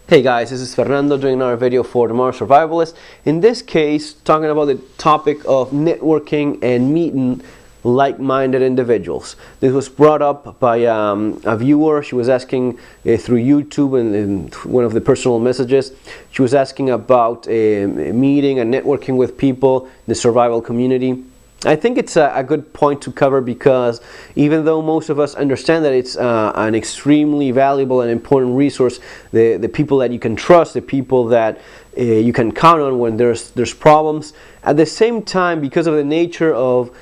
Hey guys, this is Fernando doing another video for Tomorrow Survivalist. In this case, talking about the topic of networking and meeting like-minded individuals. This was brought up by a viewer. She was asking through YouTube and one of the personal messages. She was asking about meeting and networking with people in the survival community. I think it's a good point to cover because even though most of us understand that it's an extremely valuable and important resource, the people that you can trust, the people that you can count on when there's problems, at the same time, because of the nature of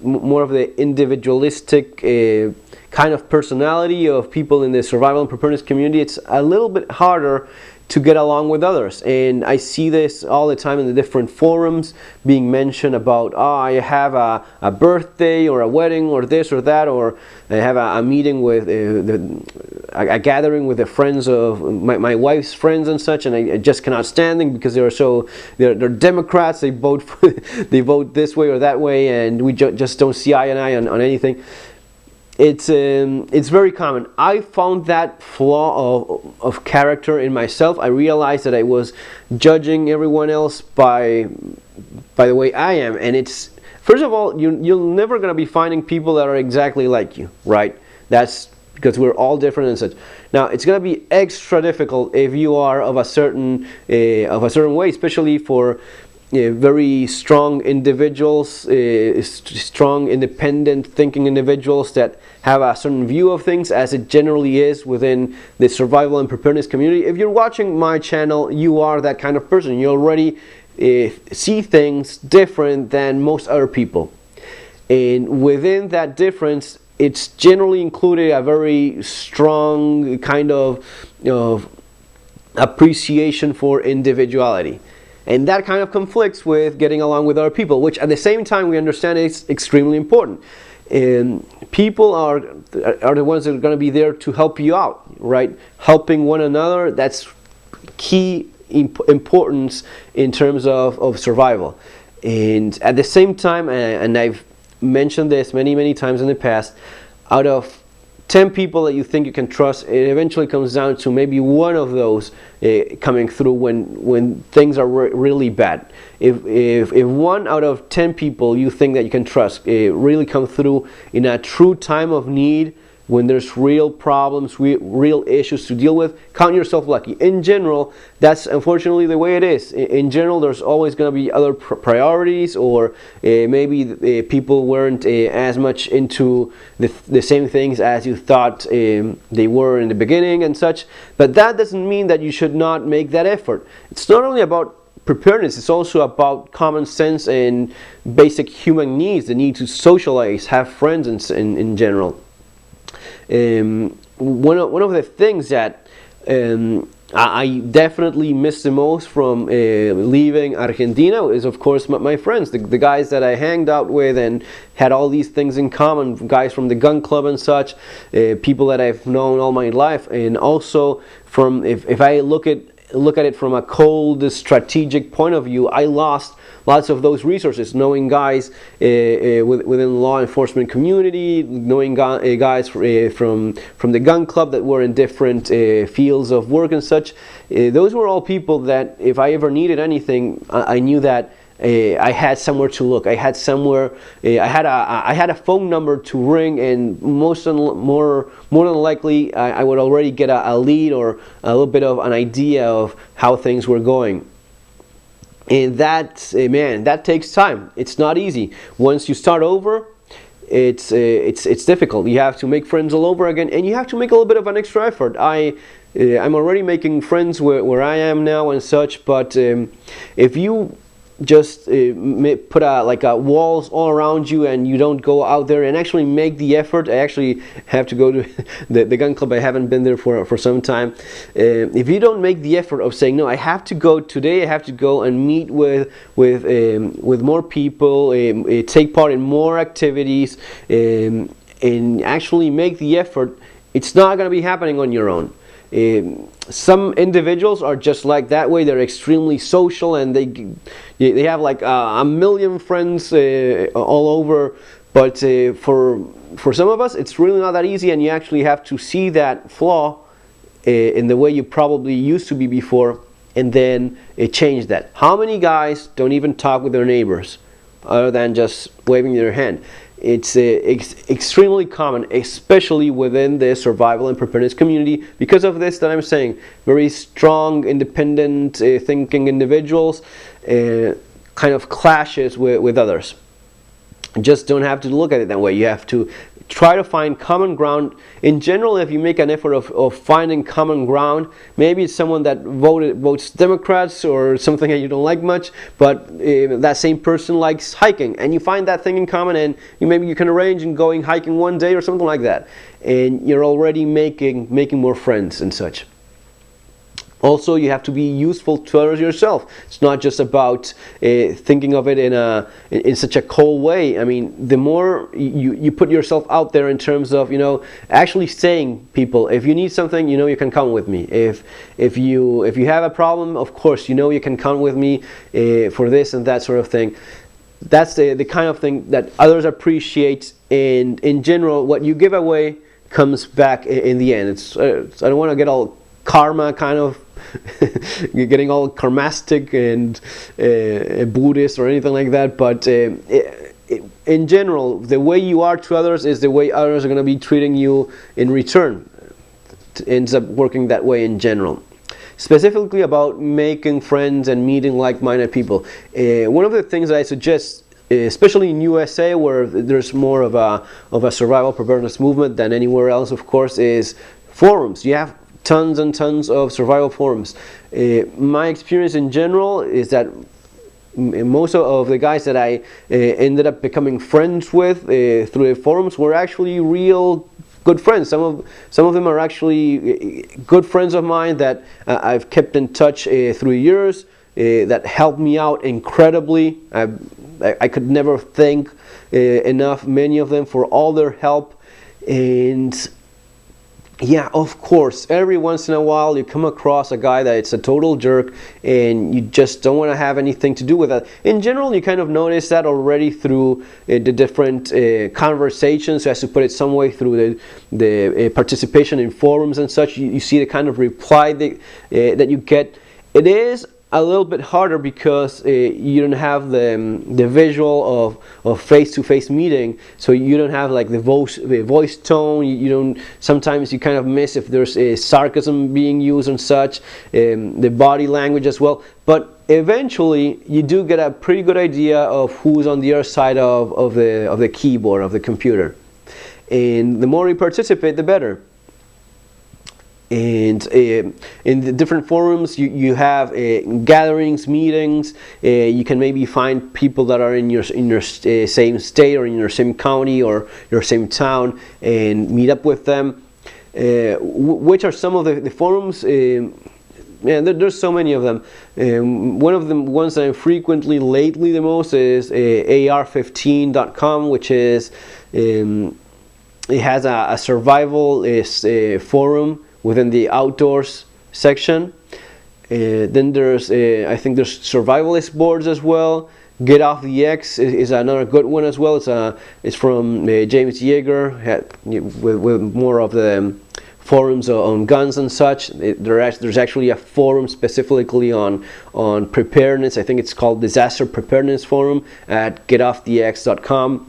more of the individualistic kind of personality of people in the survival and preparedness community, it's a little bit harder to get along with others. And I see this all the time in the different forums being mentioned about, I have a birthday or a wedding or this or that, or I have a meeting with a gathering with the friends of my wife's friends and such, and I just cannot stand them because they're Democrats, they vote they vote this way or that way, and we just don't see eye and eye on anything. It's very common. I found that flaw of character in myself. I realized that I was judging everyone else by the way I am, and it's, first of all, you're never going to be finding people that are exactly like you, right? That's because we're all different and such. Now, it's going to be extra difficult if you are of a certain way, especially for very strong individuals, strong independent thinking individuals that have a certain view of things, as it generally is within the survival and preparedness community. If you're watching my channel, you are that kind of person. You already see things different than most other people, and within that difference, it's generally included a very strong kind of appreciation for individuality. And that kind of conflicts with getting along with other people, which at the same time we understand is extremely important. And people are the ones that are going to be there to help you out, right? Helping one another, that's key importance in terms of survival. And at the same time, and I've mentioned this many times in the past, out of 10 people that you think you can trust, it eventually comes down to maybe one of those coming through when things are really bad. If 1 out of 10 people you think that you can trust really come through in a true time of need, when there's real problems, real issues to deal with, count yourself lucky. In general, that's unfortunately the way it is. In general, there's always going to be other priorities, or maybe people weren't as much into the same things as you thought they were in the beginning and such. But that doesn't mean that you should not make that effort. It's not only about preparedness, it's also about common sense and basic human needs, the need to socialize, have friends in general. One of the things that I definitely miss the most from leaving Argentina is, of course, my friends, the guys that I hanged out with and had all these things in common, guys from the gun club and such, people that I've known all my life. And also, from if I look at it from a cold strategic point of view, I lost lots of those resources, knowing guys within the law enforcement community, knowing guys from the gun club that were in different fields of work and such. Those were all people that if I ever needed anything, I knew that I had somewhere to look. I had somewhere. I had a phone number to ring, and more than likely, I would already get a lead or a little bit of an idea of how things were going. And that, man, that takes time. It's not easy. Once you start over, it's difficult. You have to make friends all over again, and you have to make a little bit of an extra effort. I'm already making friends where I am now and such, but if you just put walls all around you and you don't go out there and actually make the effort. I actually have to go to the gun club. I haven't been there for some time. If you don't make the effort of saying, no, I have to go today, I have to go and meet with more people, take part in more activities, and actually make the effort, it's not going to be happening on your own. Some individuals are just like that way. They're extremely social, and they have like a million friends all over. But for some of us, it's really not that easy, and you actually have to see that flaw in the way you probably used to be before, and then change that. How many guys don't even talk with their neighbors other than just waving their hand? It's extremely common, especially within the survival and preparedness community, because of this that I'm saying. Very strong, independent thinking individuals kind of clashes with others. Just don't have to look at it that way. You have to try to find common ground. In general, if you make an effort of finding common ground, maybe it's someone that votes Democrats or something that you don't like much, but that same person likes hiking, and you find that thing in common, and maybe you can arrange and going hiking one day or something like that, and you're already making more friends and such. Also, you have to be useful to others yourself. It's not just about thinking of it in such a cold way. I mean, the more you put yourself out there in terms of, actually saying, people, if you need something, you can count with me. If you have a problem, of course, you can count with me for this and that sort of thing. That's the kind of thing that others appreciate, and in general, what you give away comes back in the end. I don't want to get all karma kind of you're getting all karmastic and Buddhist or anything like that, but in general, the way you are to others is the way others are going to be treating you in return. It ends up working that way in general. Specifically about making friends and meeting like-minded people, one of the things that I suggest, especially in USA, where there's more of a survival preparedness movement than anywhere else, of course, is forums. You have tons and tons of survival forums. My experience in general is that most of the guys that I ended up becoming friends with through the forums were actually real good friends. Some of them are actually good friends of mine that I've kept in touch through years, that helped me out incredibly. I could never thank enough many of them for all their help. And yeah, of course, every once in a while you come across a guy that it's a total jerk and you just don't want to have anything to do with that. In general, you kind of notice that already through the different conversations, as to put it some way, through the participation in forums and such. You see the kind of reply that you get. It is a little bit harder because you don't have the visual of face-to-face meeting, so you don't have like the voice tone. You don't. Sometimes you kind of miss if there's sarcasm being used and such, the body language as well. But eventually, you do get a pretty good idea of who's on the other side of the keyboard of the computer, and the more you participate, the better. And in the different forums, you have gatherings, meetings. You can maybe find people that are in your same state or in your same county or your same town and meet up with them. Which are some of the forums? There's so many of them. One of the ones that I frequently lately the most is ar15.com, which is it has a survival forum within the outdoors section. Then there's I think there's survivalist boards as well. Get Off the X is another good one as well. It's from James Yeager, with more of the forums on guns and such. There's actually a forum specifically on preparedness. I think it's called Disaster Preparedness Forum at getoffthex.com.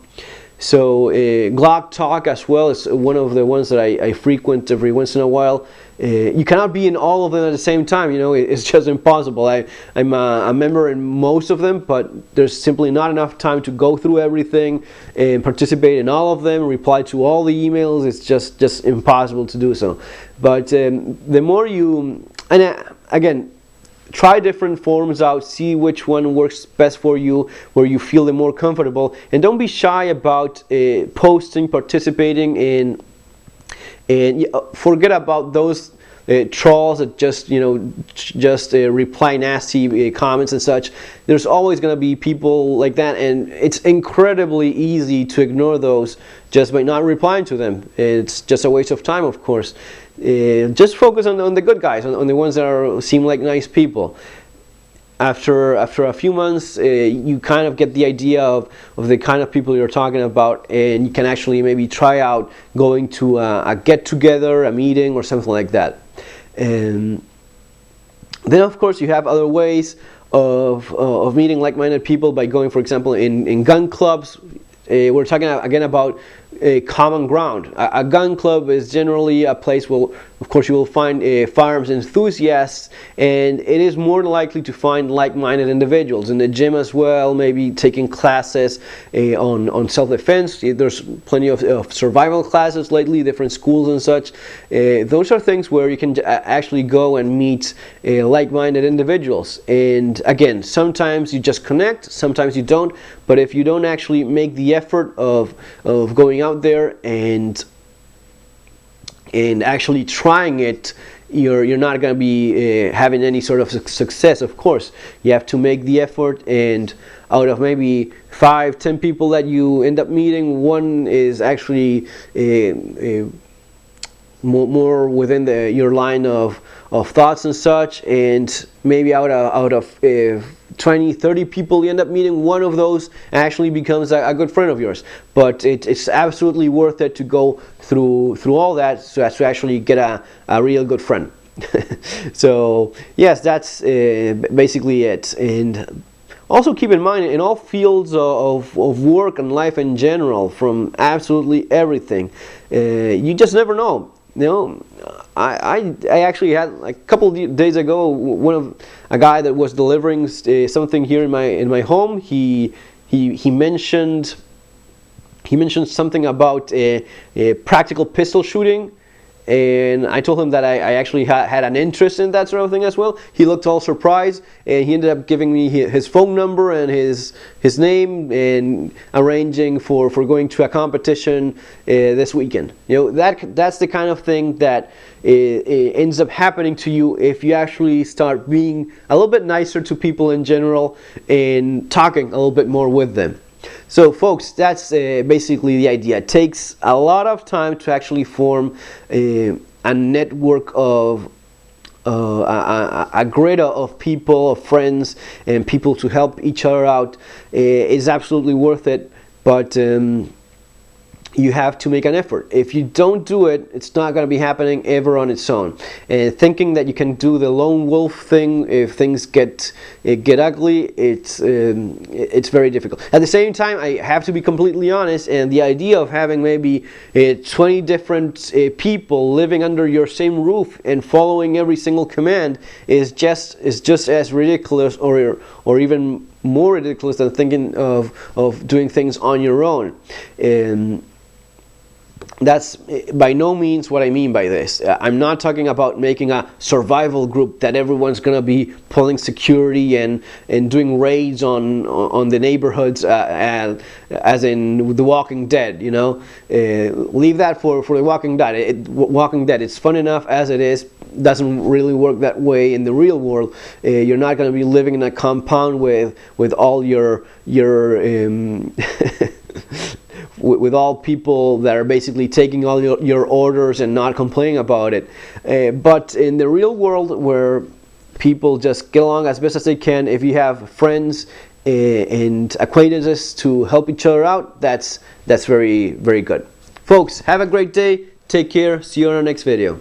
So Glock Talk as well is one of the ones that I frequent every once in a while. You cannot be in all of them at the same time. It's just impossible. I'm a member in most of them, but there's simply not enough time to go through everything and participate in all of them, reply to all the emails. It's just impossible to do so. But the more you, and again, try different forums out, see which one works best for you, where you feel the more comfortable, and don't be shy about posting, participating in, and forget about those trolls that just reply nasty comments and such. There's always going to be people like that, and it's incredibly easy to ignore those just by not replying to them. It's just a waste of time, of course. Just focus on the good guys, on the ones that seem like nice people. After a few months, you kind of get the idea of the kind of people you're talking about, and you can actually maybe try out going to a get-together, a meeting, or something like that. And then of course you have other ways of meeting like-minded people by going, for example, in gun clubs. We're talking again about common ground. A gun club is generally a place where, of course, you will find firearms enthusiasts, and it is more likely to find like-minded individuals. In the gym as well, maybe taking classes on self-defense. There's plenty of survival classes lately, different schools and such. Those are things where you can actually go and meet like-minded individuals. And again, sometimes you just connect, sometimes you don't. But if you don't actually make the effort of going out there and actually trying it, you're not going to be having any sort of success. Of course, you have to make the effort, and out of maybe 5-10 people that you end up meeting, one is actually more within your line of thoughts and such, and maybe out of 20-30 people you end up meeting, one of those actually becomes a good friend of yours. But it's absolutely worth it to go through all that so as to actually get a real good friend. So yes, that's basically it. And also keep in mind, in all fields of work and life in general, from absolutely everything, you just never know. You know, I actually had, like, a couple of days ago, a guy that was delivering something here in my home. He mentioned something about a practical pistol shooting, and I told him that I actually had an interest in that sort of thing as well. He looked all surprised, and he ended up giving me his phone number and his name, and arranging for going to a competition this weekend. You know, that's the kind of thing that it ends up happening to you if you actually start being a little bit nicer to people in general and talking a little bit more with them. So folks, that's basically the idea. It takes a lot of time to actually form a network of a grid of people, of friends, and people to help each other out. Is absolutely worth it, but you have to make an effort. If you don't do it, it's not going to be happening ever on its own. And thinking that you can do the lone wolf thing if things get ugly, it's very difficult. At the same time, I have to be completely honest, and the idea of having maybe 20 different people living under your same roof and following every single command is just as ridiculous, or even more ridiculous than thinking of doing things on your own. And that's by no means what I mean by this. I'm not talking about making a survival group that everyone's going to be pulling security and doing raids on the neighborhoods as in The Walking Dead. You know, leave that for The Walking Dead. Walking Dead. It's fun enough as it is. Doesn't really work that way in the real world. You're not going to be living in a compound with all your with all people that are basically taking all your orders and not complaining about it. But in the real world, where people just get along as best as they can, if you have friends and acquaintances to help each other out, that's very, very good. Folks, have a great day. Take care. See you on our next video.